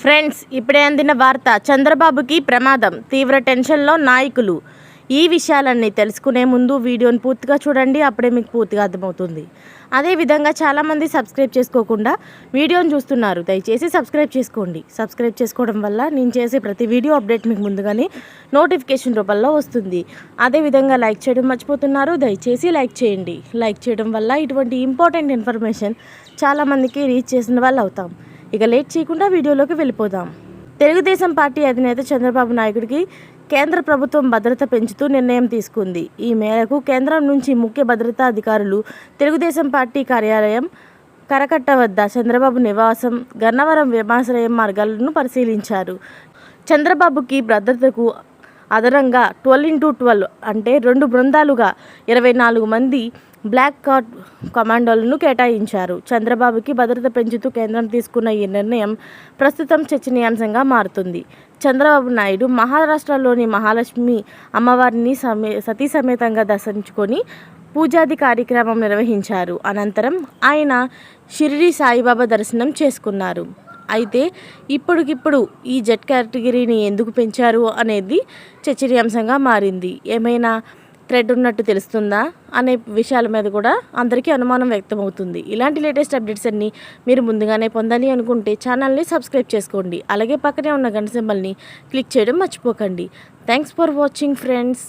Friends, ఇప్పుడే అందిన వార్త. చంద్రబాబుకి ప్రమాదం, తీవ్ర టెన్షన్లో నాయకులు. ఈ విషయాలన్నీ తెలుసుకునే ముందు వీడియోని పూర్తిగా చూడండి, అప్పుడే మీకు పూర్తిగా అర్థమవుతుంది. అదేవిధంగా చాలామంది సబ్స్క్రైబ్ చేసుకోకుండా వీడియోని చూస్తున్నారు. దయచేసి సబ్స్క్రైబ్ చేసుకోండి. సబ్స్క్రైబ్ చేసుకోవడం వల్ల నేను చేసే ప్రతి వీడియో అప్డేట్ మీకు ముందుగానే నోటిఫికేషన్ రూపంలో వస్తుంది. అదేవిధంగా లైక్ చేయడం మర్చిపోతున్నారు. దయచేసి లైక్ చేయండి. లైక్ చేయడం వల్ల ఇటువంటి ఇంపార్టెంట్ ఇన్ఫర్మేషన్ చాలామందికి రీచ్ చేసిన వాళ్ళు అవుతాం. ఇక లేట్ చేయకుండా వీడియోలోకి వెళ్ళిపోదాం. తెలుగుదేశం పార్టీ అధినేత చంద్రబాబు నాయుడికి కేంద్ర ప్రభుత్వం భద్రత పెంచుతూ నిర్ణయం తీసుకుంది. ఈ మేరకు కేంద్రం నుంచి ముఖ్య భద్రతా అధికారులు తెలుగుదేశం పార్టీ కార్యాలయం, కరకట్ట వద్ద చంద్రబాబు నివాసం, గన్నవరం విమానాశ్రయం మార్గాలను పరిశీలించారు. చంద్రబాబుకి భద్రతకు అదనంగా 12x12 అంటే 2 బృందాలుగా 24 మంది బ్లాక్ కార్డ్ కమాండోలను కేటాయించారు. చంద్రబాబుకి భద్రత పెంచుతూ కేంద్రం తీసుకున్న ఈ నిర్ణయం ప్రస్తుతం చర్చనీయాంశంగా మారుతుంది. చంద్రబాబు నాయుడు మహారాష్ట్రలోని మహాలక్ష్మి అమ్మవారిని సతీ సమేతంగా దర్శించుకొని పూజాది కార్యక్రమం నిర్వహించారు. అనంతరం ఆయన షిరిడి సాయిబాబా దర్శనం చేసుకున్నారు. అయితే ఇప్పటికిప్పుడు ఈ జెడ్ కేటగిరీని ఎందుకు పెంచారు అనేది చర్చనీయాంశంగా మారింది. ఏమైనా థ్రెడ్ ఉన్నట్టు తెలుస్తుందా అనే విషయాల మీద కూడా అందరికీ అనుమానం వ్యక్తమవుతుంది. ఇలాంటి లేటెస్ట్ అప్డేట్స్ అన్నీ మీరు ముందుగానే పొందాలి అనుకుంటే ఛానల్ని సబ్స్క్రైబ్ చేసుకోండి. అలాగే పక్కనే ఉన్న గంట సింబల్ని క్లిక్ చేయడం మర్చిపోకండి. Thanks for watching friends.